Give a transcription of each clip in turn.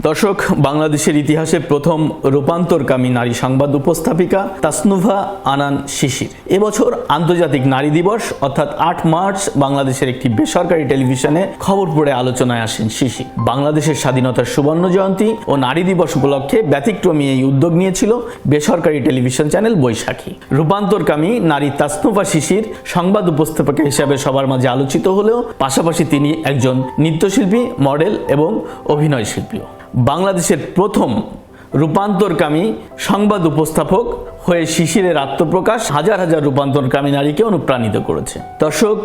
দর্শক, বাংলাদেশের ইতিহাসে প্রথম রূপান্তরকামী নারী সংবাদ উপস্থাপিকা তাসনুভা আনান শিশির এবছর আন্তর্জাতিক নারী দিবস অর্থাৎ ৮ মার্চ বাংলাদেশের একটি বেসরকারি টেলিভিশনে খবর পড়ে আলোচনায় আসেন শিশির। বাংলাদেশের স্বাধীনতার সুবর্ণ জয়ন্তী ও নারী দিবস উপলক্ষে ব্যতিক্রমী এই উদ্যোগ নিয়েছিল বেসরকারি টেলিভিশন চ্যানেল বৈশাখী। রূপান্তরকামী নারী তাসনুভা শিশির সংবাদ উপস্থাপিকা হিসেবে সবার মাঝে আলোচিত হলেও পাশাপাশি তিনি একজন নৃত্যশিল্পী, মডেল এবং অভিনয় শিল্পীও। বাংলাদেশের প্রথম রূপান্তরকামী সংবাদ উপস্থাপক হয়ে শিশিরের আত্মপ্রকাশ হাজার হাজার রূপান্তরকামী নারীকে অনুপ্রাণিত করেছে। দর্শক,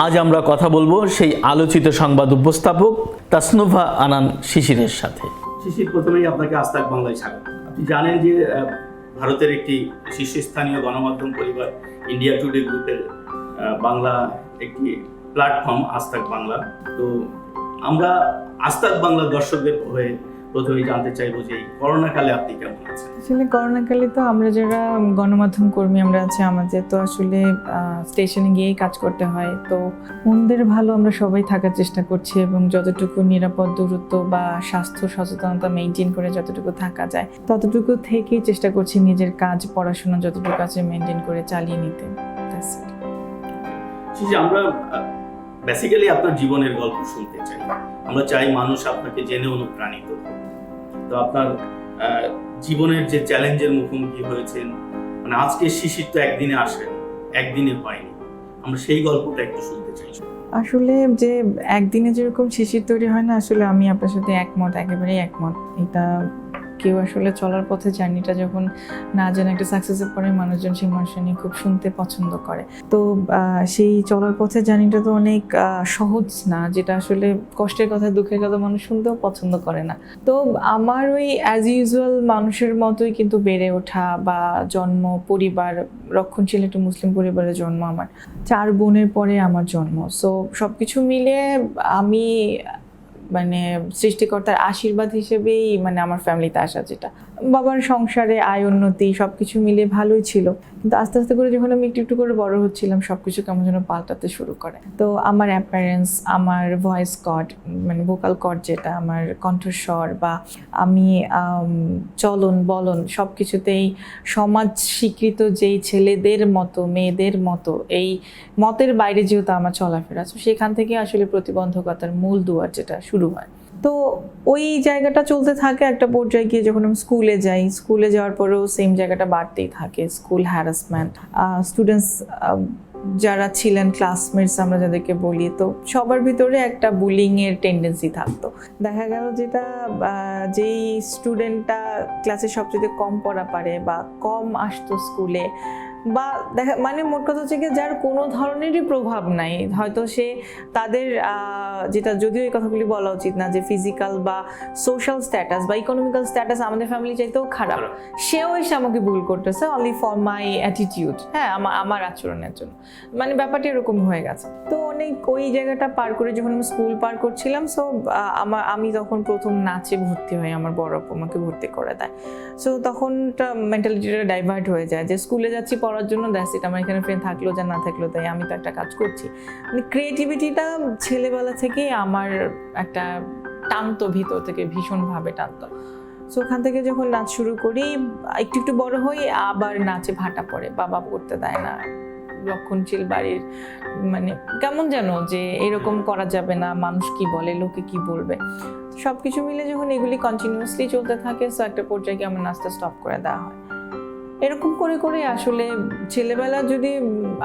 আজ আমরা কথা বলবো সেই আলোচিত সংবাদ উপস্থাপক তাসনুভা আনান শিশিরের সাথে। শিশির, প্রথমেই আপনাকে আজ তাক বাংলায় স্বাগত। আপনি জানেন যে ভারতের একটি শীর্ষস্থানীয় গণমাধ্যম পরিবার ইন্ডিয়া টুডে গ্রুপের বাংলা একটি প্ল্যাটফর্ম আজ তাক বাংলা। তো আমরা আজ তাক বাংলার দর্শকদের হয়ে প্রথমেই জানতে চাইবো যে করোনাকালে আপনি কেমন আছেন? আসলে করোনাকালে তো আমরা যারা গণমাধ্যম কর্মী আমরা আছি, আমাদের তো আসলে স্টেশনে গিয়েই কাজ করতে হয়। তো মন্দের ভালো আমরা সবাই থাকার চেষ্টা করছি এবং যতটুকু নিরাপদ দূরত্ব বা স্বাস্থ্য সচেতনতা মেনটেন করে যতটুকু থাকা যায় ততটুকু থেকেই চেষ্টা করছি নিজের কাজ, পড়াশোনা যতটুকু আছে মেনটেন করে চালিয়ে নিতে। আমরা বেসিক্যালি আপনার জীবনের গল্প শুনতে চাই। আমরা চাই মানুষ আপনাকে জেনে অনুপ্রাণিত হোক। তো আপনার জীবনের যে চ্যালেঞ্জের মুখোমুখি হয়েছেন, মানে আজকে শিশির তো একদিনে আসেন, একদিনে হয়নি, আমরা সেই গল্পটা একটু শুনতে চাই। আসলে যে একদিনে যেরকম শিশির তৈরি হয় না, আসলে আমি আপনার সাথে একমত, একেবারেই একমত। এটা কেউ আসলে চলার পথে জার্নিটা যখন না জানে একটা সাকসেসের পরে মানুষজন সেই মানুষের নিয়ে খুব শুনতে পছন্দ করে। তো সেই চলার পথে জার্নিটা তো অনেক সহজ না, যেটা আসলে কষ্টের কথা, দুঃখের কথা মানুষ শুনতেও পছন্দ করে না। তো আমার ওই অ্যাজ ইউজুয়াল মানুষের মতোই কিন্তু বেড়ে ওঠা বা জন্ম, পরিবার, রক্ষণশীল একটা মুসলিম পরিবারের জন্ম, আমার 4 বোনের পরে আমার জন্ম। সো সব কিছু মিলিয়ে আমি মানে সৃষ্টিকর্তার আশীর্বাদ হিসেবেই মানে আমার ফ্যামিলিতে আসা, যেটা বাবার সংসারে আয় উন্নতি সব কিছু মিলিয়ে ভালোই ছিল। কিন্তু আস্তে আস্তে করে যখন আমি একটু একটু করে বড় হচ্ছিলাম সব কিছু কেমন যেন পাল্টাতে শুরু করে। তো আমার অ্যাপিয়ারেন্স, আমার ভয়েস কর্ড মানে ভোকাল কর্ড, যেটা আমার কণ্ঠস্বর বা আমি চলন বলন সব কিছুতেই সমাজ স্বীকৃত যেই ছেলেদের মতো মেয়েদের মতো এই মতের বাইরে যেহেতু আমার চলাফেরা, তো সেখান থেকে আসলে প্রতিবন্ধকতার মূল দুয়ার যেটা শুরু হয়। তো ওই জায়গাটা চলতে থাকে। একটা পর্যায়ে গিয়ে যখন আমি স্কুলে যাই, স্কুলে যাওয়ার পরেও সেম জায়গাটা বাড়তেই থাকে, স্কুল হ্যারাসমেন্ট। স্টুডেন্টস যারা ছিলেন, ক্লাসমেটস আমরা যাদেরকে বলি, তো সবার ভিতরে একটা বুলিংয়ের টেন্ডেন্সি থাকতো। দেখা গেল যেটা যেই স্টুডেন্টটা ক্লাসে সবচেয়ে কম পড়া পারে বা কম আসতো স্কুলে, বা দেখা মানে মোট কথা হচ্ছে কি, যার কোনো ধরনেরই প্রভাব নাই, হয়তো সে তাদের যেটা যদিও এই কথাগুলি বলা উচিত না, যে ফিজিক্যাল বা সোশ্যাল স্ট্যাটাস বা ইকোনমিক্যাল স্ট্যাটাস আমাদের ফ্যামিলি চাইতেও খারাপ, সেও এসে আমাকে ভুল করতেছে অনলি ফর মাই অ্যাটিটিউড, হ্যাঁ আমার আচরণের জন্য। মানে ব্যাপারটা এরকম হয়ে গেছে। তো অনেক ওই জায়গাটা পার করে যখন আমি স্কুল পার করছিলাম, সো আমি তখন প্রথম নাচে ভর্তি হই, আমার বড় আপু আমাকে ভর্তি করে দেয়। সো তখন মেন্টালিটিটা ডাইভার্ট হয়ে যায় যে স্কুলে যাচ্ছি পড়ার জন্য, দ্যাটস ইট, আমার এখানে ফ্রেন্ড থাকলো যা না থাকলো তাই, আমি তো একটা কাজ করছি। মানে ক্রিয়েটিভিটিটা ছেলেবেলা থেকেই আমার একটা টানতো, ভিতর থেকে ভীষণভাবে টানতো। সো ওখান থেকে যখন নাচ শুরু করি, একটু একটু বড় হই, আবার নাচে ভাটা পড়ে, বাবা করতে দেয় না, রক্ষণশীল বাড়ির মানে কেমন যেন যে এরকম করা যাবে না, মানুষ কি বলে, লোকে কি বলবে, সবকিছু মিলে যখন এগুলি কন্টিনিউয়াসলি চলতে থাকে, সো একটা পর্যায়ে আমার নাচটা স্টপ করে দেওয়া হয়। এরকম করে করে আসলে ছেলেবেলা, যদি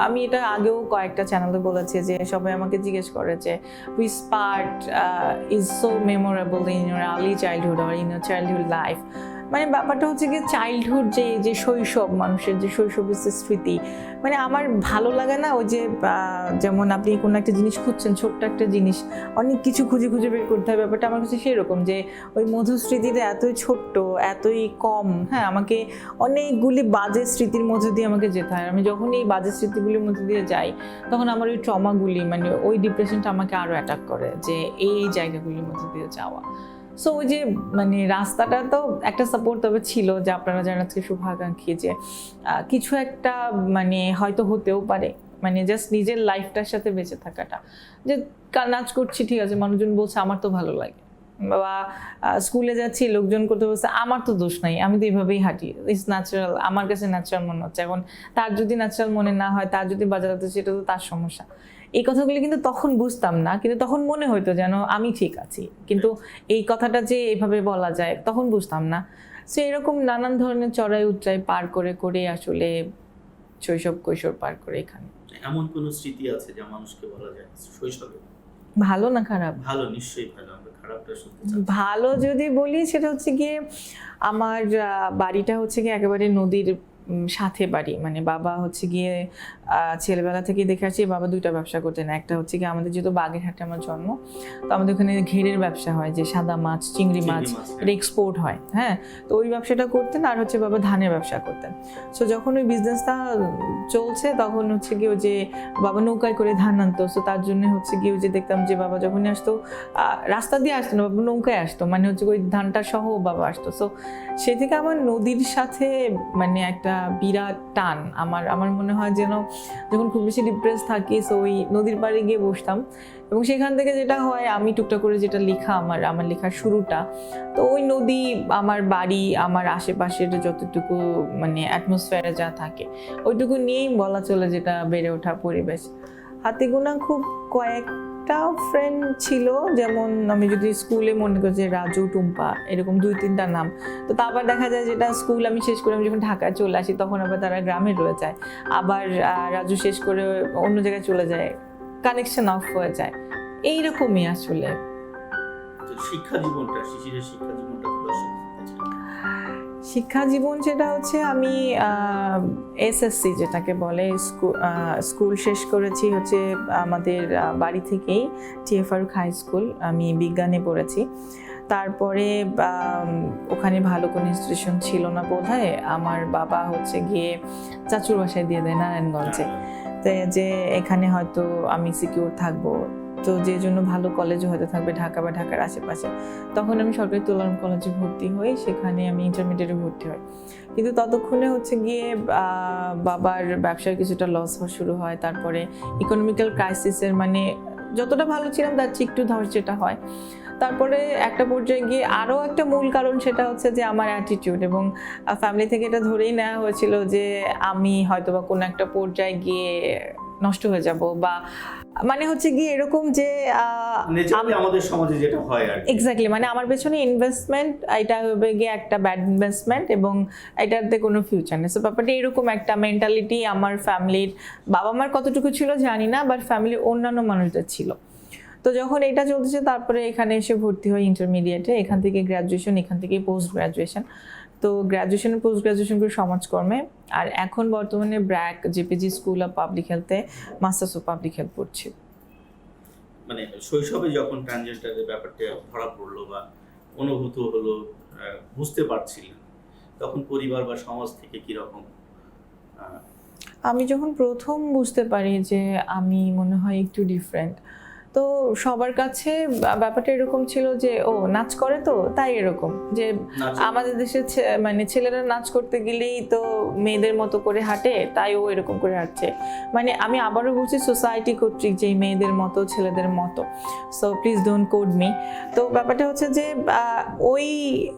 আমি এটা আগেও কয়েকটা চ্যানেলে বলেছি যে সবাই আমাকে জিজ্ঞেস করে যে which part is so memorable in your early childhood or in your childhood life। মানে ব্যাপারটা হচ্ছে কি, চাইল্ডহুড যে শৈশব, মানুষের যে শৈশবের স্মৃতি, মানে আমার ভালো লাগে না ওই যে যেমন আপনি কোনো একটা জিনিস খুঁজছেন, ছোট্ট একটা জিনিস, অনেক কিছু খুঁজে খুঁজে বের করতে হয়, ব্যাপারটা আমার কাছে সেরকম যে ওই মধুর স্মৃতিটা এতই ছোট্ট, এতই কম, হ্যাঁ আমাকে অনেকগুলি বাজে স্মৃতির মধ্যে দিয়ে আমাকে যেতে হয়। আমি যখন এই বাজে স্মৃতিগুলির মধ্যে দিয়ে যাই, তখন আমার ওই ট্রমাগুলি, মানে ওই ডিপ্রেশনটা আমাকে আরও অ্যাটাক করে, যে এই জায়গাগুলির মধ্যে দিয়ে যাওয়া। সো ওই যে মানে রাস্তাটা তো একটা সাপোর্ট তবে ছিল, যে আপনারা যারা আজকে শুভাকাঙ্ক্ষী, যে কিছু একটা মানে হয়তো হতেও পারে, মানে জাস্ট নিজের লাইফটার সাথে বেঁচে থাকাটা, যে নাচ করছি ঠিক আছে, মানুষজন বলছে আমার তো ভালো লাগে, বা স্কুলে যাচ্ছি লোকজন করতে বলছে, আমার তো দোষ নাই, আমি তো এইভাবেই হাঁটি, ইটস ন্যাচারাল, আমার কাছে ন্যাচারাল মনে হচ্ছে। এখন তার যদি ন্যাচারাল মনে না হয়, তার যদি বাজাতে, সেটা তো তার সমস্যা। এই কথাগুলি কিন্তু তখন বুঝতাম না, কিন্তু তখন মনে হইতো যেন আমি ঠিক আছি, কিন্তু এই কথাটা যে এইভাবে বলা যায় তখন বুঝতাম না। সো এরকম নানান ধরনের চড়াই উতরাই পার করে করে আসলে শৈশব কৈশোর পার করে এখানে। এমন কোন স্মৃতি আছে যা মানুষকে বলা যায় শৈশবে? ভালো না খারাপ? ভালো, নিশ্চয়ই ভালো, আমরা খারাপটা শুনতে চাই। ভালো যদি বলি, সেটা হচ্ছে গিয়ে আমার বাড়িটা হচ্ছে গিয়ে একেবারে নদীর সাথে বাড়ি। মানে বাবা হচ্ছে গিয়ে ছেলেবেলা থেকে দেখে আসছি বাবা দুইটা ব্যবসা করতেন। একটা হচ্ছে গিয়ে আমাদের যেহেতু বাগেরহাটে আমার জন্ম, তো আমাদের ওখানে ঘেরের ব্যবসা হয়, যে সাদা মাছ, চিংড়ি মাছ এটা এক্সপোর্ট হয়, হ্যাঁ। তো ওই ব্যবসাটা করতেন, আর হচ্ছে বাবা ধানের ব্যবসা করতেন। সো যখন ওই বিজনেসটা চলছে তখন হচ্ছে গিয়ে ওই যে বাবা নৌকায় করে ধান আনতো। সো তার জন্য হচ্ছে গিয়ে ওই যে দেখতাম যে বাবা যখনই আসতো, রাস্তা দিয়ে আসতো না, বাবা নৌকায় আসতো, মানে হচ্ছে ওই ধানটা সহ বাবা আসতো। সো সে থেকে আমার নদীর সাথে মানে একটা বিরাট টান। আমার মনে হয় যেন যখন খুব বেশি ডিপ্রেস থাকি, সো ওই নদীর পাড়ে গিয়ে বসতাম, এবং সেখান থেকে যেটা হয়, আমি টুকটাক করে যেটা লেখা, আমার লেখার শুরুটা, তো ওই নদী, আমার বাড়ি, আমার আশেপাশের যতটুকু মানে অ্যাটমসফিয়ারে যা থাকে ওইটুকু নিয়েই বলা চলে যেটা বেড়ে ওঠা পরিবেশ। হাতে গোনা খুব কয়েকটা ফ্রেন্ড ছিল, যেমন আমি যদি স্কুলে মনে করি যে রাজু, টুম্পা, এরকম 2-3টা নাম। তো তারপর দেখা যায় যেটা স্কুল আমি শেষ করে আমি যখন ঢাকায় চলে আসি, তখন আবার তারা গ্রামে রয়ে যায়, আবার রাজু শেষ করে অন্য জায়গায় চলে যায়, কানেকশন অফ হয়ে যায়, এইরকমই আসলে। শিক্ষা জীবনটা, শিশিরের শিক্ষা জীবনটা শিক্ষা জীবন যেটা হচ্ছে, আমি এসএসসি যেটাকে বলে স্কুল শেষ করেছি হচ্ছে আমাদের বাড়ি থেকেই, টিএ ফারুক হাই স্কুল, আমি বিজ্ঞানে পড়েছি। তারপরে ওখানে ভালো কোনো ইনস্টিটিউশন ছিল না বোধহয়, আমার বাবা হচ্ছে গিয়ে চাচুর বাসায় দিয়ে দেয় নারায়ণগঞ্জে, তো যে এখানে হয়তো আমি সিকিউর থাকবো, তো যে জন্য ভালো কলেজে হয়তো থাকবে ঢাকা বা ঢাকার আশেপাশে। তখন আমি সরকারি তুলারাম কলেজে ভর্তি হই, সেখানে আমি ইন্টারমিডিয়েটে ভর্তি হই। কিন্তু ততক্ষণে হচ্ছে গিয়ে বাবার ব্যবসার কিছুটা লস হওয়া শুরু হয়, তারপরে ইকোনমিক্যাল ক্রাইসিসের মানে যতটা ভালো ছিলাম তার চেয়ে একটু ধস যেটা হয়, তারপরে একটা পর্যায়ে গিয়ে আরও একটা মূল কারণ, সেটা হচ্ছে যে আমার অ্যাটিটিউড, এবং ফ্যামিলি থেকে এটা ধরেই নেওয়া হয়েছিল যে আমি হয়তো বা কোনো একটা পর্যায়ে গিয়ে নষ্ট হয়ে যাব, বা মানে হচ্ছে গিয়ে এরকম যে আমাদের সমাজে যেটা হয় আর এক্স্যাক্টলি, মানে আমার পেছনে ইনভেস্টমেন্ট, এটা হবে গিয়ে একটা ব্যাড ইনভেস্টমেন্ট, এবং এটাতে কোনো ফিউচার নেই। সো ব্যাপারটা এরকম একটা মেন্টালিটি আমার ফ্যামিলির, বাবা মার কতটুকু ছিল জানি না, বাট ফ্যামিলির অন্যান্য মানুষদের ছিল। তো যখন এটা চলতেছে, তারপরে এখানে এসে ভর্তি হয় ইন্টারমিডিয়েটে, এখান থেকে গ্র্যাজুয়েশন, এখান থেকে পোস্ট গ্র্যাজুয়েশন। তো গ্র্যাজুয়েশন পোস্ট গ্র্যাজুয়েশন করে সমাজকর্মে, আর এখন বর্তমানে BRAC JPG school of public হেলথে মাস্টার্স অফ পাবলিক হেলথ পড়ছি। মানে শৈশবে যখন ট্রানজেন্ডারের ব্যাপারটা ধরা পড়লো বা অনুভূত হলো, বুঝতে পারছিলেন, তখন পরিবার বা সমাজ থেকে কিরকম? আমি যখন প্রথম বুঝতে পারি যে আমি মনে হয় একটু ডিফারেন্ট, তো সবার কাছে ব্যাপারটা এরকম ছিল যে ও নাচ করে, তো তাই এরকম যে আমাদের দেশে মানে ছেলেরা নাচ করতে গেলেই তো মেয়েদের মতো করে হাঁটে, তাই ও এরকম করে হাঁটছে। মানে আমি আবারও বলছি, সোসাইটি কর্তৃক যে মেয়েদের মতো ছেলেদের মতো, so please don't code me. তো ব্যাপারটা হচ্ছে যে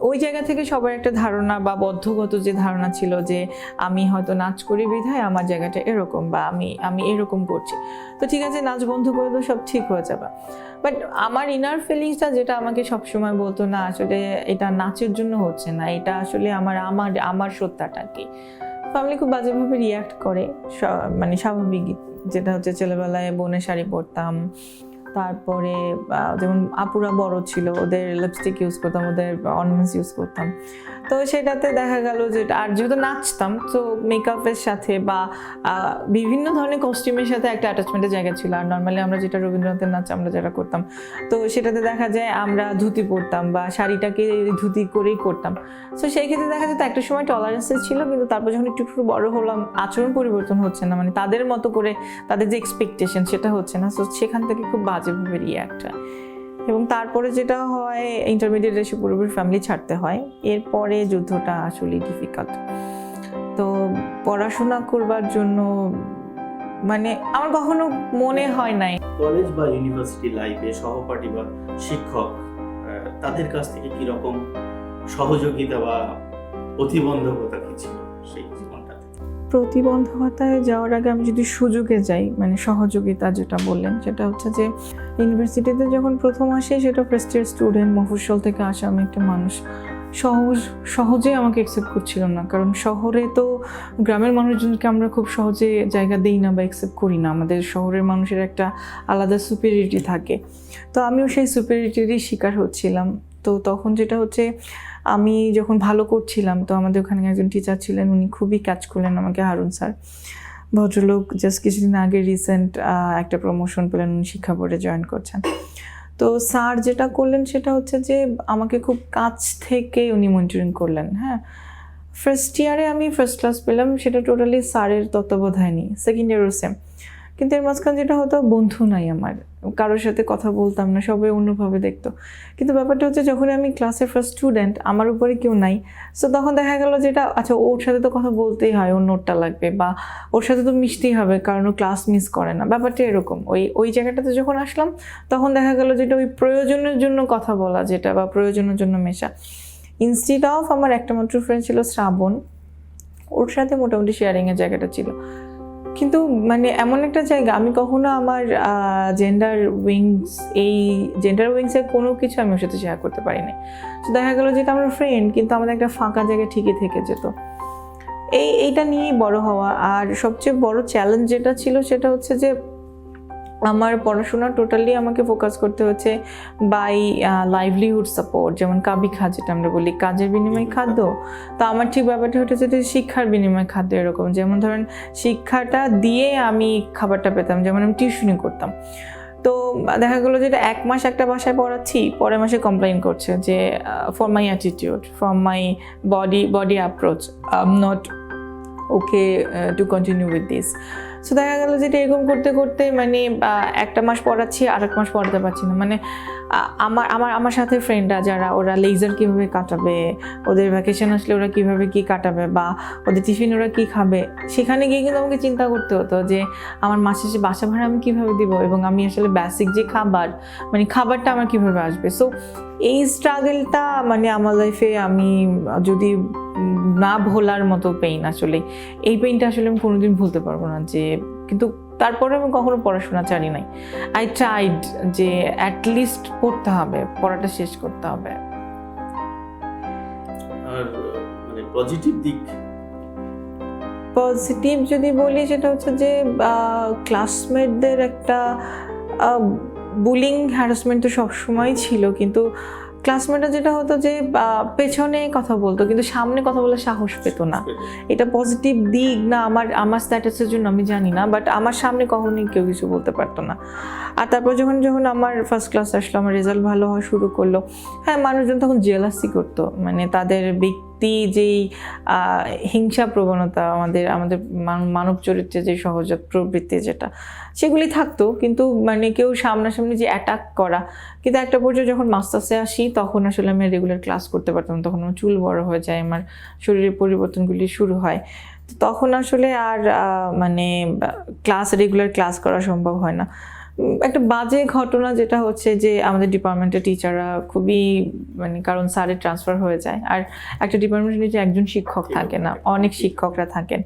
ওই জায়গা থেকে সবার একটা ধারণা বা বদ্ধগত যে ধারণা ছিল যে আমি হয়তো নাচ করি বিধায় আমার জায়গাটা এরকম, বা আমি এরকম করছি, তো ঠিক আছে নাচ বন্ধ করে তো সব ঠিক হয়ে যাবে। বাট আমার ইনার ফিলিংসটা যেটা আমাকে সবসময় বলতো, না আসলে এটা নাচের জন্য হচ্ছে না, এটা আসলে আমার সত্তাটা কি। ফ্যামিলি খুব বাজেভাবে রিয়াক্ট করে, মানে স্বাভাবিক, যেটা হচ্ছে ছেলেবেলায় বোনের শাড়ি পরতাম, তারপরে যেমন আপুরা বড় ছিল, ওদের লিপস্টিক ইউজ করতাম, ওদের অর্নামেন্টস ইউজ করতাম, তো সেটাতে দেখা গেল যে, আর যেহেতু নাচতাম, তো মেকআপের সাথে বা বিভিন্ন ধরনের কস্টিউমের সাথে একটা অ্যাটাচমেন্টের জায়গা ছিল। আর নর্মালি আমরা যেটা রবীন্দ্রনাথের নাচ আমরা যারা করতাম, তো সেটাতে দেখা যায় আমরা ধুতি পরতাম বা শাড়িটাকে ধুতি করেই করতাম। সো সেই ক্ষেত্রে দেখা যেত একটা সময় টলারেন্সেস ছিল, কিন্তু তারপর যখন একটু একটু বড় হলাম, আচরণ পরিবর্তন হচ্ছে না, মানে তাদের মতো করে তাদের যে এক্সপেকটেশন সেটা হচ্ছে না। সো সেখান থেকে খুব বাজেভাবে রিয়াক্ট হয়, এবং তারপরে যেটা হয় ইন্টারমিডিয়েট এসে পুরোপুরি ফ্যামিলি ছাড়তে হয়। এরপরে যুদ্ধটা আসলে ডিফিকাল্ট। তো পড়াশোনা করবার জন্য মানে আমার কখনো মনে হয় নাই। কলেজ বা ইউনিভার্সিটি লাইফে সহপাঠী বা শিক্ষক তাদের কাছ থেকে কি রকম সহযোগিতা বা প্রতিবন্ধকতা কি ছিল সেই জীবনটাতে? প্রতিবন্ধকতায় যাওয়ার আগে আমি যদি সুযোগে যাই, মানে সহযোগিতা যেটা বললেন, সেটা হচ্ছে যে ইউনিভার্সিটিতে যখন প্রথম আসি, সেটা ফার্স্ট ইয়ার স্টুডেন্ট, মফস্বল থেকে আসা আমি একটা মানুষ, সহজে আমাকে অ্যাকসেপ্ট করছিল না। কারণ শহরে তো গ্রামের মানুষজনকে আমরা খুব সহজে জায়গা দিই না বা অ্যাকসেপ্ট করি না, আমাদের শহরের মানুষের একটা আলাদা সুপিরিয়রিটি থাকে। তো আমিও সেই সুপিরিয়রিটিরই শিকার হচ্ছিলাম। তো তখন যেটা হচ্ছে, আমি যখন ভালো করছিলাম, তো আমাদের ওখানে একজন টিচার ছিলেন, উনি খুবই ক্যাচ করলেন আমাকে, হারুন স্যার, ভদ্রলোক, জাস্ট কিছুদিন আগে রিসেন্ট একটা প্রমোশন পেলেন, উনি শিক্ষা বোর্ডে জয়েন করছেন। তো স্যার যেটা করলেন সেটা হচ্ছে যে আমাকে খুব কাছ থেকে উনি মনিটরিং করলেন। হ্যাঁ, ফার্স্ট ইয়ারে আমি ফার্স্ট ক্লাস পেলাম, সেটা টোটালি স্যারের তত্ত্বাবধানে নেই। সেকেন্ড ইয়ারও সেম। কিন্তু এর মাঝখানে যেটা হতো, বন্ধু নাই আমার, কারোর সাথে কথা বলতাম না, সবাই অন্যভাবে দেখতো। কিন্তু ব্যাপারটা হচ্ছে, যখন আমি ক্লাসের ফার্স্ট স্টুডেন্ট, আমার উপরে কেউ নাই, সো তখন দেখা গেল যেটা, আচ্ছা ওর সাথে তো কথা বলতেই হয়, ওর নোটটা লাগবে, বা ওর সাথে তো মিশতেই হবে, কারণ ও ক্লাস মিস করে না। ব্যাপারটা এরকম। ওই জায়গাটাতে যখন আসলাম, তখন দেখা গেল যেটা ওই প্রয়োজনের জন্য কথা বলা, যেটা বা প্রয়োজনের জন্য মেশা, ইনস্টিড অফ আমার একটা মাত্র ফ্রেন্ড ছিল শ্রাবণ, ওর সাথে মোটামুটি শেয়ারিংয়ের জায়গাটা ছিল। কিন্তু মানে এমন একটা জায়গা, আমি কখনো আমার জেন্ডার উইংসের কোনো কিছু আমি ওর সাথে শেয়ার করতে পারিনি। তো দেখা গেলো যেটা আমরা ফ্রেন্ড, কিন্তু আমাদের একটা ফাঁকা জায়গা ঠিকই থেকে যেত। এইটা নিয়েই বড় হওয়া। আর সবচেয়ে বড় চ্যালেঞ্জ যেটা ছিল, সেটা হচ্ছে যে আমার পড়াশোনা টোটালি আমাকে ফোকাস করতে হচ্ছে বাই লাইভলিহুড সাপোর্ট, যেমন কাবিখা যেটা আমরা বলি, কাজের বিনিময়ে খাদ্য। তো আমার ঠিক ব্যাপারটা হচ্ছে যে শিক্ষার বিনিময়ে খাদ্য, এরকম। যেমন ধরেন, শিক্ষাটা দিয়ে আমি খাবারটা পেতাম, যেমন আমি টিউশনি করতাম। তো দেখা গেলো যেটা এক মাস একটা বাসায় পড়াচ্ছি, পরের মাসে কমপ্লেইন করছে যে for my attitude, from my body approach, I am not okay to continue with this. So দেখা গেলো যেটা এরকম করতে করতে মানে একটা মাস পড়াচ্ছি, আর এক মাস পড়াতে পারছি না। মানে আমার সাথে ফ্রেন্ডরা যারা, ওরা লেজার কীভাবে কাটাবে, ওদের ভ্যাকেশন আসলে ওরা কীভাবে কী কাটাবে, বা ওদের টিফিন ওরা কী খাবে, সেখানে গিয়ে কিন্তু আমাকে চিন্তা করতে হতো যে আমার মাস শেষে বাসা ভাড়া আমি কীভাবে দিব, এবং আমি আসলে বেসিক যে খাবার, মানে খাবারটা আমার কীভাবে আসবে। সো এই স্ট্রাগলটা মানে আমার লাইফে আমি যদি না ভোলার মতো পেইন, আসলে এই পেইনটা আসলে আমি কোনোদিন ভুলতে পারবো না। যে কিন্তু তারপরে আমি কখনো পড়াশোনা ছাড়ি নাই। আই ট্রাইড যে অ্যাটলিস্ট পড়তে হবে, পড়াটা শেষ করতে হবে। আর মানে পজিটিভ যদি বলি, সেটা হচ্ছে যে ক্লাসমেটদের একটা বুলিং হ্যারাসমেন্ট তো সবসময় ছিল, কিন্তু ক্লাসমেটরা যেটা হতো যে পেছনে কথা বলতো, কিন্তু সামনে কথা বলার সাহস পেতো না। এটা পজিটিভ দিক না আমার স্ট্যাটাসের জন্য আমি জানি না, বাট আমার সামনে কখনোই কেউ কিছু বলতে পারতো না। আর তারপর যখন আমার ফার্স্ট ক্লাস আসলো, আমার রেজাল্ট ভালো হওয়া শুরু করলো, হ্যাঁ, মানুষজন তখন জেলাসি করতো, মানে তাদের যেই হিংসা প্রবণতা, আমাদের মানব চরিত্রে যে সহজাত প্রবৃত্তি যেটা, সেগুলি থাকতো। কিন্তু মানে কেউ সামনাসামনি যে অ্যাটাক করা। কিন্তু একটা পর্যায়ে যখন মাস্টার্সে আসি, তখন আসলে আমি রেগুলার ক্লাস করতে পারতাম, তখন আমার চুল বড় হয়ে যায়, আমার শরীরের পরিবর্তনগুলি শুরু হয়। তো তখন আসলে আর মানে রেগুলার ক্লাস করা সম্ভব হয় না। একটা বাজে ঘটনা যেটা হচ্ছে যে আমাদের ডিপার্টমেন্টের টিচাররা খুবই মানে, কারণ স্যারের ট্রান্সফার হয়ে যায়, আর একটা ডিপার্টমেন্টের নিচে একজন শিক্ষক থাকে না, অনেক শিক্ষকরা থাকেন।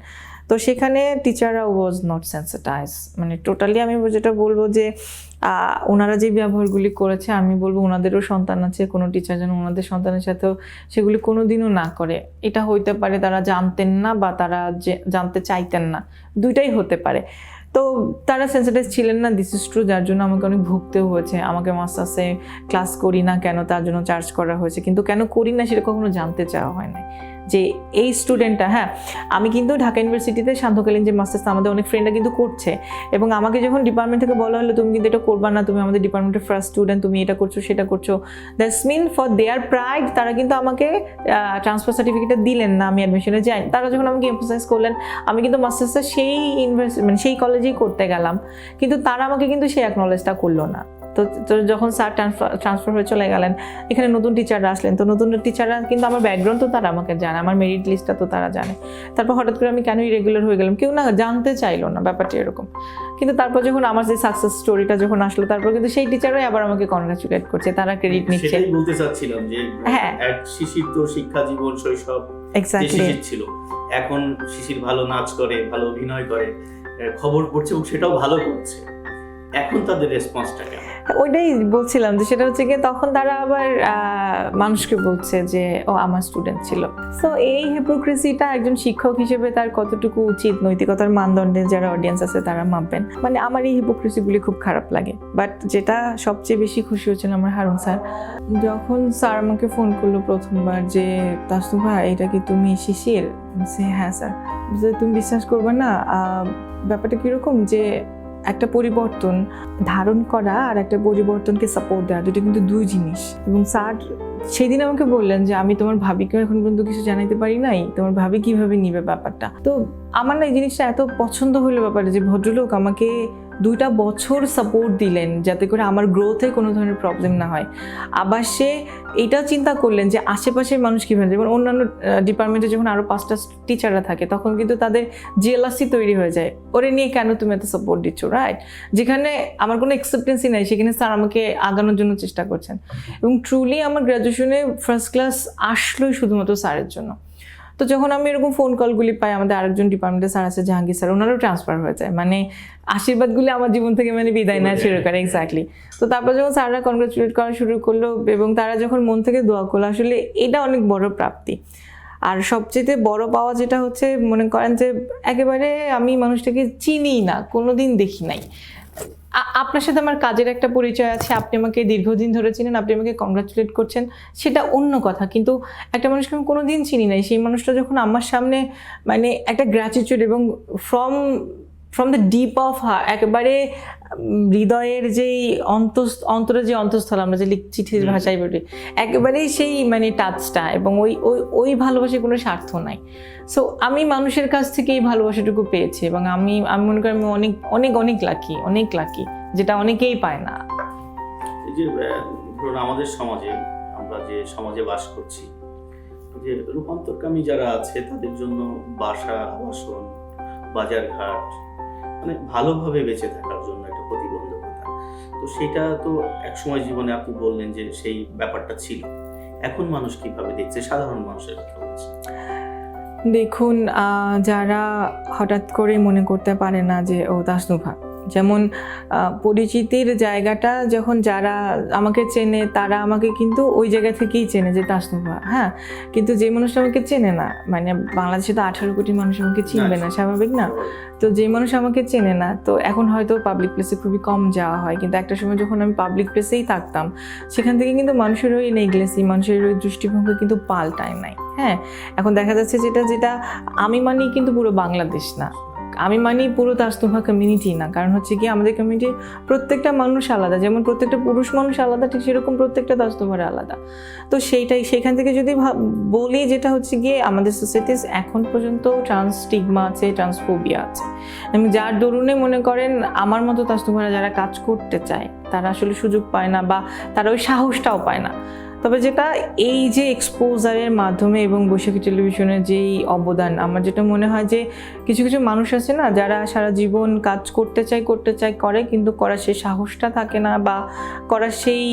তো সেখানে টিচাররা ওয়াজ নট সেন্সিটাইজ, মানে টোটালি আমি যেটা বলবো যে ওনারা যে ব্যবহারগুলি করেছে, আমি বলবো ওনাদেরও সন্তান আছে, কোনো টিচার যেন ওনাদের সন্তানের সাথেও সেগুলি কোনোদিনও না করে। এটা হইতে পারে তারা জানতেন না, বা তারা জানতে চাইতেন না, দুইটাই হতে পারে। তো তারা সেন্সিটাইজ ছিলেন না, দিস ইজ ট্রু, যার জন্য আমাকে অনেক ভুগতেও হয়েছে। আমাকে মাস্টার্সে ক্লাস করি না কেন, তার জন্য চার্জ করা হয়েছে, কিন্তু কেন করি না সেটা কখনো জানতে চাওয়া হয় না। যে এই স্টুডেন্টটা, হ্যাঁ, আমি কিন্তু ঢাকা ইউনিভার্সিটিতে সান্ধ্যকালীন যে মাস্টার্স আমাদের অনেক ফ্রেন্ডরা কিন্তু করছে, এবং আমাকে যখন ডিপার্টমেন্ট থেকে বলা হলো তুমি কিন্তু এটা করবা না, তুমি আমাদের ডিপার্টমেন্টের ফার্স্ট স্টুডেন্ট, তুমি এটা করছো সেটা করছো, that's mean for their pride তারা কিন্তু আমাকে ট্রান্সফার সার্টিফিকেটটা দিলেন না, আমি অ্যাডমিশনে যাই। তারা যখন আমাকে এমফাসাইজ করলেন, আমি কিন্তু মাস্টার্সটা সেই ইউনিভার্সিটি মানে সেই কলেজেই করতে গেলাম, কিন্তু তারা আমাকে কিন্তু সেই অ্যাকনলেজটা করলো না। তো তো যখন স্যার ট্রান্সফার হয়ে চলে গেলেন, এখানে নতুন টিচাররা আসলেন, তো নতুন টিচাররা কিন্তু আমার ব্যাকগ্রাউন্ড তো তারা আমাকে জানে, আমার মেরিট লিস্টটা তো তারা জানে। তারপর হঠাৎ করে আমি কেন ইরেগুলার হয়ে গেলাম, কেউ না জানতে চাইলো না, ব্যাপারটা এরকম। কিন্তু তারপর যখন আমার যে সাকসেস স্টোরিটা যখন আসলো, তারপর কিন্তু সেই টিচাররাই আবার আমাকে কনগ্রাচুলেট করছে, তারা ক্রেডিট নিচ্ছে। সেটাই বলতে চাচ্ছিলাম যে হ্যাঁ। এক শিশির তো শিক্ষা জীবন শৈশব এক্স্যাক্টলি শিশির ছিল, এখন শিশির ভালো নাচ করে, ভালো অভিনয় করে, খবর পড়ছে এবং সেটাও ভালো করছে, এখন তাদের রেসপন্সটা কেমন? ওইটাই বলছিলাম যে সেটা হচ্ছে গিয়ে তখন তারা আবার মানুষকে বলছে যে ও আমার স্টুডেন্ট ছিল। সো এই হিপোক্রেসিটা একজন শিক্ষক হিসেবে তার কতটুকু উচিত, নৈতিকতার মানদণ্ডে যারা অডিয়েন্স আছে তারা মাপবেন। মানে আমার এই হিপোক্রেসিগুলি খুব খারাপ লাগে। বাট যেটা সবচেয়ে বেশি খুশি হচ্ছিল আমার হারুন স্যার, যখন স্যার আমাকে ফোন করলো প্রথমবার যে তাসনুভা এটা কি তুমি শিশির? হ্যাঁ স্যার। যে তুমি বিশ্বাস করবে না, ব্যাপারটা কিরকম যে একটা পরিবর্তন ধারণ করা আর একটা পরিবর্তনকে সাপোর্ট দেওয়া, দুটো কিন্তু দুই জিনিস। এবং স্যার সেদিন আমাকে বললেন যে আমি তোমার ভাবিকে এখন পর্যন্ত কিছু জানাইতে পারি নাই, তোমার ভাবি কিভাবে নিবে ব্যাপারটা। তো আমার না এই জিনিসটা এত পছন্দ হলো ব্যাপারে যে ভদ্রলোক আমাকে 2টা বছর সাপোর্ট দিলেন যাতে করে আমার গ্রোথে কোনো ধরনের প্রবলেম না হয়। আবার সে এটাও চিন্তা করলেন যে আশেপাশের মানুষ কীভাবে, যেমন অন্যান্য ডিপার্টমেন্টে যখন আরও 5টা টিচাররা থাকে তখন কিন্তু তাদের জেলাসি তৈরি হয়ে যায়, ওরে নিয়ে কেন তুমি এত সাপোর্ট দিচ্ছ, রাইট? যেখানে আমার কোনো অ্যাকসেপ্টেন্সই নাই সেখানে স্যার আমাকে আগানোর জন্য চেষ্টা করছেন। এবং ট্রুলি আমার গ্র্যাজুয়েশনে ফার্স্ট ক্লাস আসলোই শুধুমাত্র স্যারের জন্য। তো যখন আমি এরকম ফোন কলগুলি পাই, আমাদের আরেকজন ডিপার্টমেন্টের স্যার আছে জাহাঙ্গীর স্যার, ওনারও ট্রান্সফার হয়ে যায়, মানে আশীর্বাদগুলি আমার জীবন থেকে মানে বিদায় না শুরু করে। এক্স্যাক্টলি। তো তারপর যখন স্যাররা কনগ্রাচুলেট করা শুরু করলো এবং তারা যখন মন থেকে দোয়া করলো, আসলে এটা অনেক বড় প্রাপ্তি। আর সবচেয়ে বড় পাওয়া যেটা হচ্ছে, মনে করেন যে একেবারে আমি মানুষটাকে চিনি না, কোনোদিন দেখি নাই, আপনার সাথে আমার কাজের একটা পরিচয় আছে, আপনি আমাকে দীর্ঘদিন ধরে চিনেন, আপনি আমাকে কনগ্রাচুলেট করছেন, সেটা অন্য কথা। কিন্তু একটা মানুষকে আমি কোনোদিন চিনি নাই, সেই মানুষটা যখন আমার সামনে মানে একটা গ্র্যাটিটিউড এবং ফ্রম দ্য ডিপ অফ একেবারে হৃদয়ের যেই অন্তরের যে অন্তঃস্থল, আমরা যে চিঠির ভাষায় বলি, একেবারেই সেই মানে টাচটা, এবং ওই ভালোবাসার কোনো স্বার্থ নাই। সো আমি মানুষের কাছ থেকে এই ভালোবাসাটুকু পেয়েছি এবং আমি মনে করি আমি অনেক অনেক অনেক লাকি, যেটা অনেকেই পায় না। এই যে ধরুন আমাদের সমাজে, আমরা যে সমাজে বাস করছি, যে রূপান্তরকামী যারা আছে তাদের জন্য বাসা, আবাসন, বাজারঘাট মানে ভালোভাবে বেঁচে থাকার জন্য একটা প্রতিবন্ধকতা। তো সেটা তো একসময় জীবনে আপনি বললেন যে সেই ব্যাপারটা ছিল, এখন মানুষ কিভাবে দেখছে, সাধারণ মানুষের কথা বলছে? দেখুন, যারা হঠাৎ করে মনে করতে পারে না যে ও তাসনুভা, যেমন পরিচিতির জায়গাটা যখন যারা আমাকে চেনে তারা আমাকে কিন্তু ওই জায়গা থেকেই চেনে যে তাসনুভা, হ্যাঁ। কিন্তু যে মানুষটা আমাকে চেনে না, মানে বাংলাদেশে তো 18 কোটি মানুষ আমাকে চিনবে না, স্বাভাবিক না? তো যে মানুষ আমাকে চেনে না, তো এখন হয়তো পাবলিক প্লেসে খুবই কম যাওয়া হয়, কিন্তু একটা সময় যখন আমি পাবলিক প্লেসেই থাকতাম সেখান থেকে কিন্তু মানুষের ওই নেগলেসি, মানুষের ওই দৃষ্টিভঙ্গি কিন্তু পাল্টায় নাই, হ্যাঁ। এখন দেখা যাচ্ছে যেটা আমি মানি কিন্তু পুরো বাংলাদেশ না, আমি মানি পুরো তাসনুভা কমিউনিটি না। কারণ হচ্ছে কি, আমাদের কমিউনিটির প্রত্যেকটা মানুষ আলাদা, যেমন প্রত্যেকটা পুরুষ মানুষ আলাদা, ঠিক সেরকম প্রত্যেকটা তাসনুভার আলাদা। তো সেখান থেকে যদি বলি, যেটা হচ্ছে গিয়ে আমাদের সোসাইটিস এখন পর্যন্ত ট্রান্স স্টিগমা আছে, ট্রান্সফোবিয়া আছে, এবং যার দরুনে মনে করেন আমার মতো তাসনুভারা যারা কাজ করতে চায় তারা আসলে সুযোগ পায় না, বা তারা ওই সাহসটাও পায় না। তবে যেটা এই যে এক্সপোজারের মাধ্যমে এবং বৈশাখী টেলিভিশনের যেই অবদান, আমার যেটা মনে হয় যে কিছু কিছু মানুষ আছে না যারা সারা জীবন কাজ করতে চায় করে, কিন্তু করার সেই সাহসটা থাকে না, বা করার সেই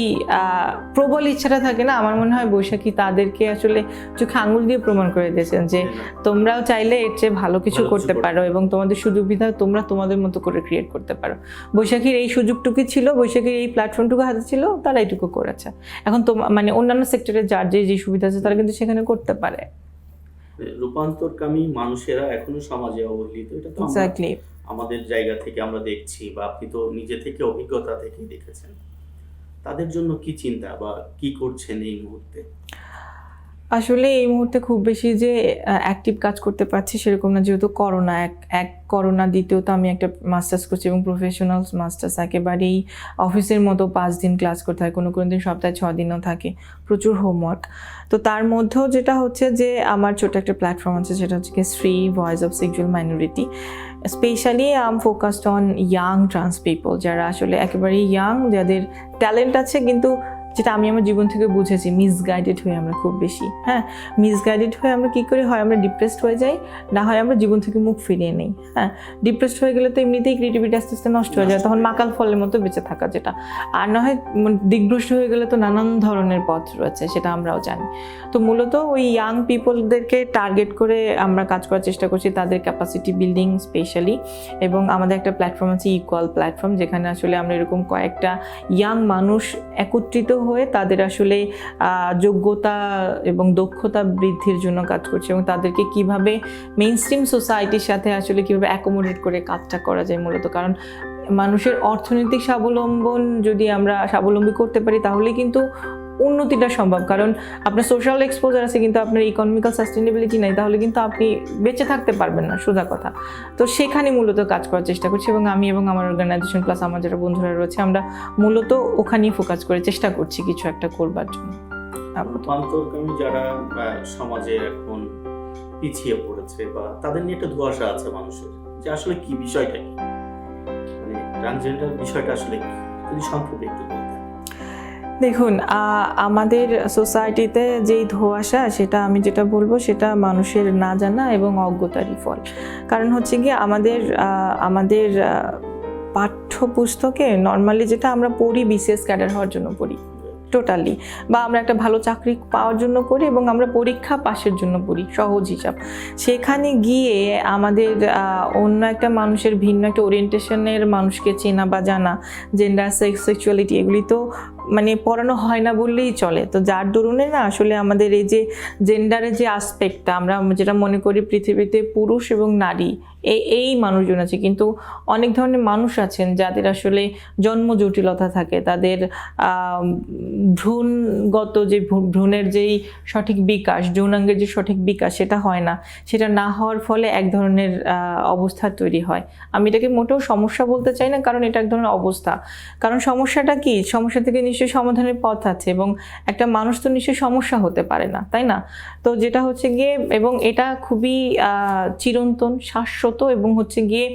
প্রবল ইচ্ছাটা থাকে না। আমার মনে হয় বৈশাখী তাদেরকে আসলে চোখে আঙুল দিয়ে প্রমাণ করে দিয়েছেন যে তোমরাও চাইলে এর চেয়ে ভালো কিছু করতে পারো, এবং তোমাদের সুযোগ-সুবিধা তোমরা তোমাদের মতো করে ক্রিয়েট করতে পারো। বৈশাখীর এই সুযোগটুকু ছিল, বৈশাখীর এই প্ল্যাটফর্মটুকু হাতে ছিল, তারা এইটুকু করেছে। এখন মানে অন্যান্য সেক্টরে যার যে সুবিধা আছে তারা কিন্তু সেখানে করতে পারে। রূপান্তরকামী মানুষেরা এখনো সমাজে অবহেলিত, এটা তো আমাদের জায়গা থেকে আমরা দেখছি, বা আপনি তো নিজে থেকে অভিজ্ঞতা থেকে দেখেছেন। তাদের জন্য কি চিন্তা বা কি করছেন এই মুহূর্তে? আসলে এই মুহূর্তে খুব বেশি যে অ্যাক্টিভ কাজ করতে পারছি সেরকম না, যেহেতু করোনা, এক করোনা, দ্বিতীয়ত আমি একটা মাস্টার্স করছি এবং প্রফেশনাল মাস্টার্স, একেবারেই অফিসের মতো 5 দিন ক্লাস করতে হয়, কোনো দিন সপ্তাহে 6 দিনও থাকে, প্রচুর হোমওয়ার্ক। তো তার মধ্যেও যেটা হচ্ছে যে আমার ছোট একটা প্ল্যাটফর্ম আছে, সেটা হচ্ছে Shri voice of sexual minority. Specially I am focused on young trans people, যারা আসলে একেবারেই ইয়াং, যাদের ট্যালেন্ট আছে কিন্তু যেটা আমি আমার জীবন থেকে বুঝেছি মিসগাইডেড হয়ে আমরা খুব বেশি, হ্যাঁ, মিসগাইডেড হয়ে আমরা কী করি, হয় আমরা ডিপ্রেসড হয়ে যাই, না হয় আমরা জীবন থেকে মুখ ফিরিয়ে নেই। হ্যাঁ, ডিপ্রেসড হয়ে গেলে তো এমনিতেই ক্রিয়েটিভিটি আস্তে আস্তে নষ্ট হয়ে যায়, তখন মাকাল ফলের মতো বেঁচে থাকা যেটা, আর না হয় দিগ্ভ্রষ্ট হয়ে গেলে তো নানান ধরনের পথ রয়েছে, সেটা আমরাও জানি। তো মূলত ওই ইয়াং পিপলদেরকে টার্গেট করে আমরা কাজ করার চেষ্টা করছি, তাদের ক্যাপাসিটি বিল্ডিং স্পেশালি। এবং আমাদের একটা প্ল্যাটফর্ম আছে, ইকুয়াল প্ল্যাটফর্ম, যেখানে আসলে আমরা এরকম কয়েকটা ইয়াং মানুষ একত্রিত হয়ে তাদের আসলে যোগ্যতা এবং দক্ষতা বৃদ্ধির জন্য কাজ করছে, এবং তাদেরকে কিভাবে মেইনস্ট্রিম সোসাইটির সাথে আসলে কিভাবে অ্যাকোমোডেট করে কাজটা করা যায় মূলত। কারণ মানুষের অর্থনৈতিক স্বাবলম্বী করতে পারি তাহলে কিন্তু উন্নতিটা সম্ভব। কারণ আপনার সোশ্যাল এক্সপোজার আছে কিন্তু আপনার ইকোনমিক্যাল সাস্টেনেবিলিটি নাই, তাহলে কিন্তু আপনি বেঁচে থাকতে পারবেন না, সোজা কথা। তো সেখানে মূলত কাজ করার চেষ্টা করছি, এবং আমি এবং আমার অর্গানাইজেশন প্লাস আমার যারা বন্ধুরা রয়েছে, আমরা মূলত ওখানেই ফোকাস করে চেষ্টা করছি কিছু একটা করবার জন্য। রূপান্তরকামী যারা সমাজে এখন পিছিয়ে পড়েছে বা তাদের নিয়ে একটা ধোঁয়াশা আছে মানুষের, যে আসলে কি বিষয়টা কি, মানে ট্রান্সজেন্ডার বিষয়টা আসলে কি, যদি সংক্ষেপে একটু বলতেন। দেখুন, আমাদের সোসাইটিতে যেই ধোঁয়াশা, সেটা আমি যেটা বলবো সেটা মানুষের না জানা এবং অজ্ঞতারই ফল। কারণ হচ্ছে গিয়ে আমাদের পাঠ্যপুস্তকে নর্মালি যেটা আমরা পড়ি, বিসিএস ক্যাডার হওয়ার জন্য পড়ি টোটালি, বা আমরা একটা ভালো চাকরি পাওয়ার জন্য পড়ি, এবং আমরা পরীক্ষা পাশের জন্য পড়ি, সহজ হিসাব। সেখানে গিয়ে আমাদের অন্য একটা মানুষের ভিন্ন একটা ওরিয়েন্টেশনের মানুষকে চেনা বা জানা, জেন্ডার, সেক্স, সেক্সুয়ালিটি, এগুলি তো মানে পড়ানো হয় না বললেই চলে। তো যার দরুনে না আসলে আমাদের এই যে জেন্ডারের যে আসপেক্টটা, আমরা যেটা মনে করি পৃথিবীতে পুরুষ এবং নারী এই মানুষজন আছে, কিন্তু অনেক ধরনের মানুষ আছেন যাদের আসলে জন্ম জটিলতা থাকে, তাদের ভ্রূণগত যে ভ্রূণের যেই সঠিক বিকাশ, যৌনাঙ্গের যে সঠিক বিকাশ, সেটা হয় না। সেটা না হওয়ার ফলে এক ধরনের অবস্থা তৈরি হয়। আমি এটাকে মোটেও সমস্যা বলতে চাই না, কারণ এটা এক ধরনের অবস্থা। কারণ সমস্যাটা কি, সমস্যা থেকে নিশ্চয়ই সমাধানের পথ আছে, এবং একটা মানুষ তো নিশ্চয়ই সমস্যা হতে পারে না, তাই না? তো যেটা হচ্ছে গিয়ে, এবং এটা খুবই চিরন্তন, শাশ্বত, এবং হচ্ছে গিয়ে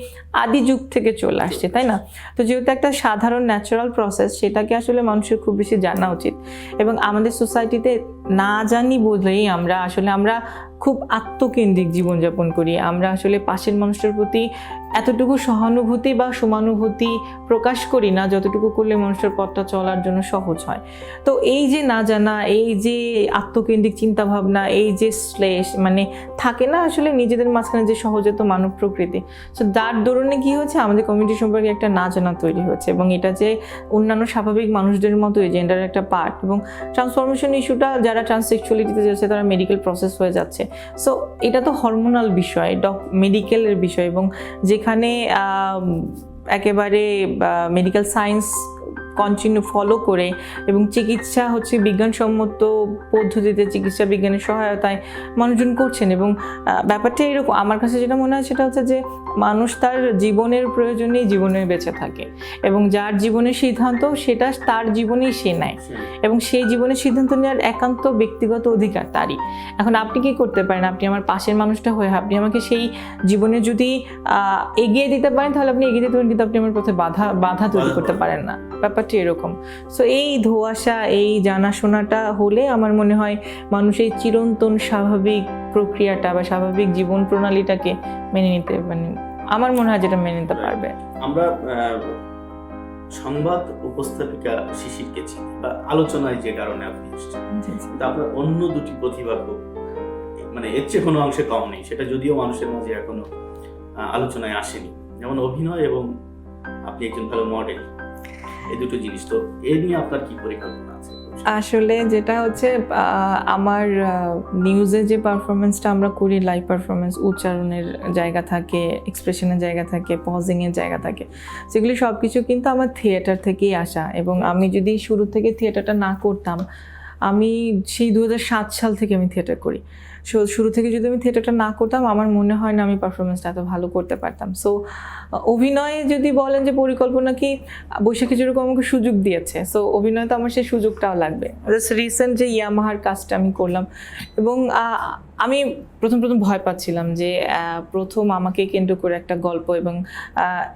আদি যুগ থেকে চলে আসছে, তাই না? তো যেহেতু একটা সাধারণ ন্যাচারাল প্রসেস, সেটাকে আসলে মানুষের খুব বেশি জানা উচিত। এবং আমাদের সোসাইটিতে না জানি বলেই আমরা খুব আত্মকেন্দ্রিক জীবনযাপন করি। আমরা আসলে পাশের মানুষটার প্রতি এতটুকু সহানুভূতি বা সমানুভূতি প্রকাশ করি না, যতটুকু করলে মানুষের পথটা চলার জন্য সহজ হয়। তো এই যে না জানা, এই যে আত্মকেন্দ্রিক চিন্তাভাবনা, এই যে শ্লেষ মানে থাকে না আসলে নিজেদের মাঝখানে যে সহজাত মানব প্রকৃতি, তো যার দরুনে কী হচ্ছে, আমাদের কমিউনিটি সম্পর্কে একটা না জানা তৈরি হচ্ছে, এবং এটা যে অন্যান্য স্বাভাবিক মানুষদের মতোই জেন্ডারের একটা পার্ট। এবং ট্রান্সফরমেশন ইস্যুটা, যারা ট্রান্সসেক্সুয়ালিটিতে যাচ্ছে তারা মেডিকেল প্রসেস হয়ে যাচ্ছে। সো এটা তো হরমোনাল বিষয়, মেডিকেলের বিষয়, এবং যেখানে একেবারে মেডিকেল সায়েন্স কন্টিনিউ ফলো করে এবং চিকিৎসা হচ্ছে বিজ্ঞানসম্মত পদ্ধতিতে, চিকিৎসা বিজ্ঞানের সহায়তায় মানুষজন করছেন। এবং ব্যাপারটা এরকম, আমার কাছে যেটা মনে হয় সেটা হচ্ছে যে মানুষ তার জীবনের প্রয়োজনেই জীবনে বেঁচে থাকে, এবং যার জীবনের সিদ্ধান্ত সেটা তার জীবনেই সে নেয়, এবং সেই জীবনের সিদ্ধান্ত নেওয়ার একান্ত ব্যক্তিগত অধিকার তারই। এখন আপনি কি করতে পারেন, আপনি আমার পাশের মানুষটা হয়ে আপনি আমাকে সেই জীবনে যদি এগিয়ে দিতে পারেন তাহলে আপনি এগিয়ে দিতে পারেন, কিন্তু আপনি আমার পথে বাধা তৈরি করতে পারেন না। ব্যাপারটি এরকম। সো এই ধোঁয়াশা, এই জানাশোনাটা হলে আমার মনে হয় মানুষ এই চিরন্তন স্বাভাবিক প্রক্রিয়াটা বা স্বাভাবিক জীবন প্রণালীটাকে মেনে নিতে, মানে আমার মনে হয় যেটা মেনে নিতে পারবে। আমরা সংবাদ উপস্থাপিকা শিশিরকে চিনি বা আলোচনায় যে কারণে আপনি এসেছেন, কিন্তু আপনার অন্য দুটি প্রতিভা মানে এর চেয়ে কোনো অংশে কম নেই, সেটা যদিও মানুষের মাঝে এখনো আলোচনায় আসেনি, যেমন অভিনয় এবং আপনি একজন ভালো মডেল। এই দুটো জিনিস, তো এ নিয়ে আপনার কি পরিকল্পনা আছে? আসলে যেটা হচ্ছে, আমার নিউজে যে পারফরমেন্সটা আমরা করি, লাইভ পারফরমেন্স, উচ্চারণের জায়গা থাকে, এক্সপ্রেশনের জায়গা থাকে, পজিংয়ের জায়গা থাকে, সেগুলি সব কিছু কিন্তু আমার থিয়েটার থেকেই আসা। এবং আমি যদি শুরু থেকে থিয়েটারটা না করতাম, আমি সেই 2007 সাল থেকে আমি থিয়েটার করি। শুরু থেকে যদি আমি থিয়েটারটা না করতাম আমার মনে হয় না আমি পারফরমেন্সটা এত ভালো করতে পারতাম। সো অভিনয়ে যদি বলেন যে পরিকল্পনা কি, বৈশাখী যেরকম আমাকে সুযোগ দিয়েছে, সো অভিনয় তো আমার সেই সুযোগটাও লাগবে। রিসেন্ট যে ইয়ামাহার কাজটা আমি করলাম, এবং আমি প্রথম ভয় পাচ্ছিলাম যে প্রথম আমাকে কেন্দ্র করে একটা গল্প এবং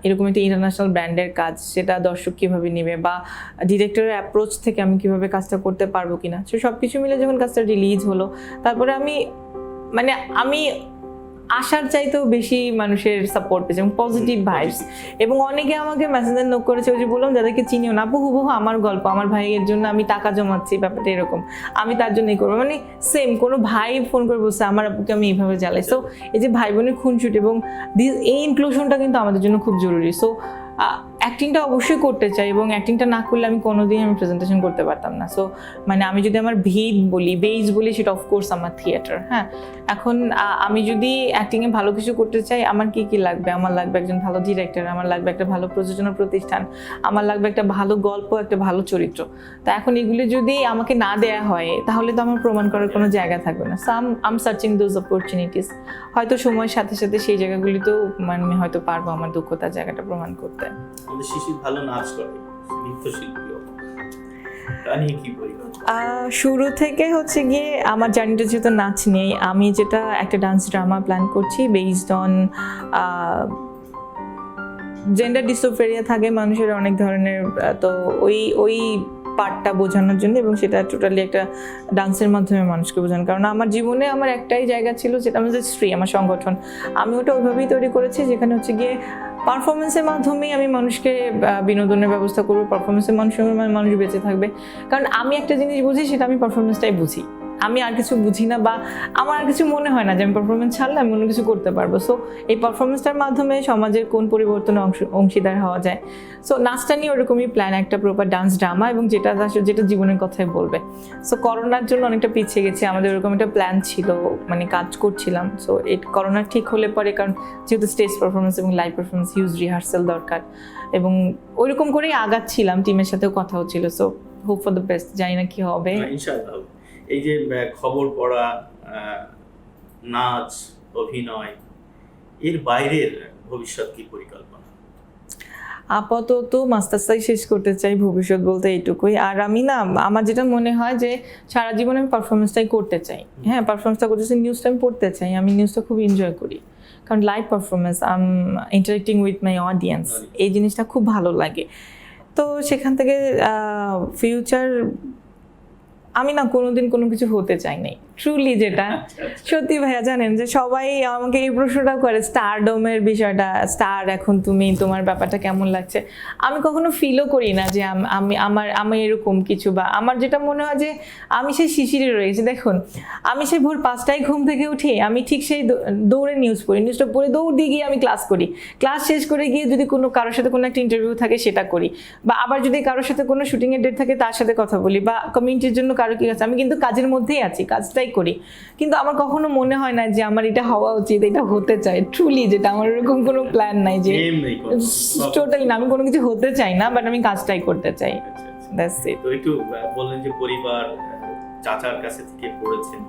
এরকম একটা ইন্টারন্যাশনাল ব্র্যান্ডের কাজ, সেটা দর্শক কীভাবে নেবে বা ডিরেক্টরের অ্যাপ্রোচ থেকে আমি কীভাবে কাজটা করতে পারবো কিনা। সো সব কিছু মিলে যখন কাজটা রিলিজ হলো, তারপরে আমি আশার চাইতেও বেশি মানুষের সাপোর্ট পেয়েছি এবং পজিটিভ ভাইবস, এবং অনেকে আমাকে মেসেঞ্জার নক করেছে, ওই যে বললাম যাদেরকে চিনিও না, বহু আমার গল্প, আমার ভাইয়ের জন্য আমি টাকা জমাচ্ছি, ব্যাপারটা এরকম, আমি তার জন্যই করবো, মানে সেম কোনো ভাই ফোন করে বলছে আমার আপুকে আমি এইভাবে জ্বালাই। সো এই যে ভাই বোনের খুনসুট এবং এই ইনক্লুশনটা কিন্তু আমাদের জন্য খুব জরুরি। সো অ্যাক্টিংটা অবশ্যই করতে চাই, এবং অ্যাক্টিংটা না করলে আমি কোনোদিন আমি প্রেজেন্টেশন করতে পারতাম না। সো মানে আমি যদি আমার বেজ বলি, সেটা অফকোর্স আমার থিয়েটার। হ্যাঁ, এখন আমি যদি অ্যাক্টিংয়ে ভালো কিছু করতে চাই, আমার কি লাগবে? আমার লাগবে একজন ভালো ডিরেক্টর, আমার লাগবে একটা ভালো প্রযোজনা প্রতিষ্ঠান, আমার লাগবে একটা ভালো গল্প, একটা ভালো চরিত্র। তা এখন এগুলি যদি আমাকে না দেয়া হয়, তাহলে তো আমার প্রমাণ করার কোনো জায়গা থাকবে না। So am searching those opportunities. হয়তো সময়ের সাথে সাথে সেই জায়গাগুলিতেও মানে হয়তো পারবো আমার দক্ষতার জায়গাটা প্রমাণ করতে। আমাদের শিশির ভালো নাচ করে, নৃত্যশিল্পীও, তা নিয়ে কি বলবো? শুরু থেকে হচ্ছে গিয়ে আমার জার্নিটা যেহেতু নাচ নেই, আমি যেটা একটা ডান্স ড্রামা প্ল্যান করছি বেসড অন জেন্ডার ডিসোফেরিয়া থাকে মানুষের অনেক ধরনের, তো ওই পার্টটা বোঝানোর জন্য, এবং সেটা টোটালি একটা ডান্সের মাধ্যমে মানুষকে বোঝানো। কারণ আমার জীবনে আমার একটাই জায়গা ছিল, যেটা আমাদের স্ত্রী, আমার সংগঠন, আমি ওটা ওইভাবেই তৈরি করেছি, যেখানে হচ্ছে গিয়ে পারফরমেন্সের মাধ্যমেই আমি মানুষকে বিনোদনের ব্যবস্থা করবো, পারফরমেন্সের মাধ্যমে মানুষ বেঁচে থাকবে। কারণ আমি একটা জিনিস বুঝি, সেটা আমি পারফরমেন্সটাই বুঝি, আমি আর কিছু বুঝি না, বা আমার আর কিছু মনে হয় না যে আমি পারফরমেন্স ছাড়লে আমি অন্য কিছু করতে পারবো। সো এই পারফরমেন্সটার মাধ্যমে সমাজের কোন পরিবর্তনে অংশীদার হওয়া যায়। সো নাচটা নিয়ে ওরকমই প্ল্যান, একটা প্রপার ডান্স ড্রামা, এবং যেটা জীবনের কথাই বলবে। সো করোনার জন্য অনেকটা পিছিয়ে গেছি, আমাদের ওরকম একটা প্ল্যান ছিল, মানে কাজ করছিলাম। সো এই করোনা ঠিক হলে পরে, কারণ যেহেতু স্টেজ পারফরমেন্স এবং লাইভ পারফরমেন্স হিউজ রিহার্সাল দরকার, এবং ওইরকম করেই আগাচ্ছিলাম, টিমের সাথেও কথা হচ্ছিল। So hope for the best, জানি না কি হবে। ইনশাআল্লাহ। এই যে খবর পড়া, নাচ, অভিনয়, এর বাইরের ভবিষ্যৎ কি পরিকল্পনা? আপাতত মাস্টার্সটাই শেষ করতে চাই, ভবিষ্যৎ বলতে এইটুকুই। আর আমি না, আমার যেটা মনে হয় যে সারা জীবনে আমি পারফরমেন্সটাই করতে চাই। হ্যাঁ, পারফরমেন্সটা করতে চাই, নিউজটা আমি পড়তে চাই, আমি নিউজটা খুব এনজয় করি, কারণ live performance, I am interacting with my audience, এই জিনিসটা খুব ভালো লাগে। তো সেখান থেকে ফিউচার আমি না কোনোদিন কোনো কিছু হতে চাই নাই, ট্রুলি যেটা সত্যি ভাইয়া। জানেন যে সবাই আমাকে এই প্রশ্নটা করে, স্টারডমের বিষয়টা, স্টার এখন তুমি, তোমার ব্যাপারটা কেমন লাগছে? আমি কখনো ফিলও করি না যে আমি এরকম কিছু, বা আমার যেটা মনে হয় যে আমি সেই শিশিরে রয়েছি। দেখুন, আমি সেই ভোর 5টায় ঘুম থেকে উঠি, আমি ঠিক সেই দৌড়ে নিউজ পড়ি, নিউজটা পড়ে দৌড় দিয়ে গিয়ে আমি ক্লাস করি, ক্লাস শেষ করে গিয়ে যদি কারোর সাথে কোনো একটা ইন্টারভিউ থাকে সেটা করি, বা আবার যদি কারোর সাথে কোনো শুটিংয়ের ডেট থাকে তার সাথে কথা বলি, বা কমিউনিটির জন্য কারো কি আছে, আমি কিন্তু কাজের মধ্যেই আছি, কাজটাই করি। কিন্তু আমার কখনো মনে হয় না যে আমার এটা হওয়া উচিত, এটা হতে চাই, ট্রুলি যেটা। আমার এরকম কোনো প্ল্যান নাই যে টোটালি না, আমি কোনো কিছু হতে চাই না, বাট আমি কাজটাই করতে চাই। That's it. তো একটু বললেন যে পরিবার, চাচার কাছে থেকে পড়েছেন,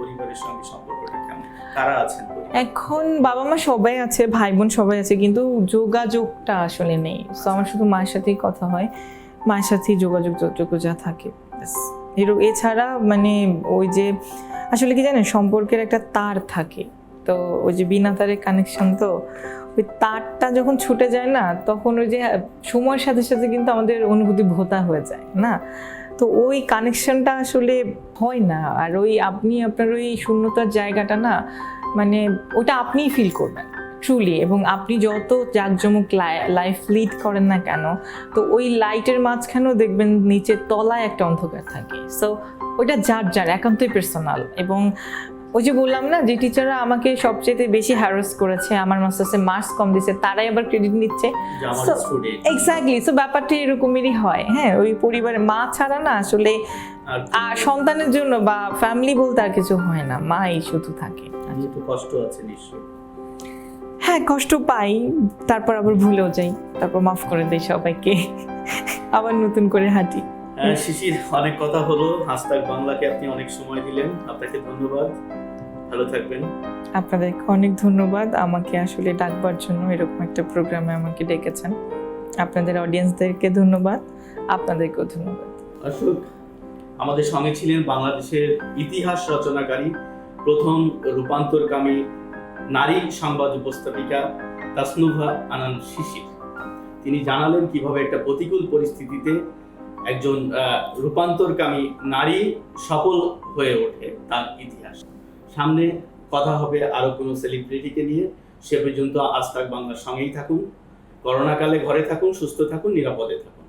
পরিবারের সঙ্গে সম্পর্কটা কেমন, কারা আছেন? এখন বাবা মা সবাই আছে, ভাই বোন সবাই আছে, কিন্তু যোগাযোগটা আসলে নেই। তো আমার শুধু মায়ের সাথেই কথা হয়, মায়ের সাথেই যোগাযোগ যতটুকু যা থাকে। এছাড়া মানে ওই যে আসলে কি জানেন, সম্পর্কের একটা তার থাকে, তো ওই যে বিনা তারের কানেকশন, তো ওই তারটা যখন ছুটে যায় না, তখন ওই যে সময়ের সাথে সাথে কিন্তু আমাদের অনুভূতি ভোঁতা হয়ে যায় না, তো ওই কানেকশনটা আসলে হয় না। আর ওই আপনি আপনার ওই শূন্যতার জায়গাটা না, মানে ওটা আপনিই ফিল করবেন ট্রুলি। এবং আপনি যত জাঁকজমক লাইফ লিড করেন না কেন, তো ওই লাইটের মাঝখানেও দেখবেন নিচের তলায় একটা অন্ধকার থাকে। সো ওইটা যার একান্তই পার্সোনাল। এবং ওই যে বললাম না, যে টিচাররা আমাকে সবচেয়ে বেশি হ্যারাস করেছে, আমার মাস্টার্সে মার্কস কম দিচ্ছে, তারাই আবার ক্রেডিট নিচ্ছে। এক্স্যাক্টলি। সো ব্যাপারটা এরকমেরই হয়। হ্যাঁ, ওই পরিবারের মা ছাড়া না আসলে আর সন্তানের জন্য বা ফ্যামিলি বলতে আর কিছু হয় না, মাই শুধু থাকে। কষ্ট আছে নিশ্চয়ই। হ্যাঁ, কষ্ট পাই, তারপর আবার ভুলেও যাই, তারপর মাফ করে দেই সবাইকে, আবার নতুন করে হাঁটি। শিশির, অনেক কথা হলো, হাসতাক বাংলাকে আপনি অনেক সময় দিলেন, আপনাকে ধন্যবাদ। ভালো থাকবেন। আপনাদেরকে অনেক ধন্যবাদ আমাকে আসলে ডাকবার জন্য, এরকম একটা প্রোগ্রামে আমাকে ডেকেছেন। আপনাদের অডিয়েন্সদেরকে ধন্যবাদ, আপনাদেরকেও ধন্যবাদ। অশোক, আমাদের সঙ্গে ছিলেন বাংলাদেশের ইতিহাস রচনাকারী, প্রথম রূপান্তরকামী নারী সংবাদ উপস্থাপিকা তাসনুভা আনান শিশির। তিনি জানালেন কিভাবে একটা প্রতিকূল পরিস্থিতিতে একজন রূপান্তরকামী নারী সফল হয়ে ওঠে, তার ইতিহাস। সামনে কথা হবে আরো কোনো সেলিব্রিটিকে নিয়ে। সে পর্যন্ত আজ তাক বাংলার সঙ্গেই থাকুন। করোনাকালে ঘরে থাকুন, সুস্থ থাকুন, নিরাপদে থাকুন।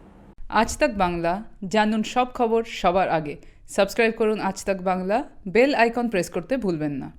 আজ তাক বাংলা, জানুন সব খবর সবার আগে। সাবস্ক্রাইব করুন আজ তাক বাংলা, বেল আইকন প্রেস করতে ভুলবেন না।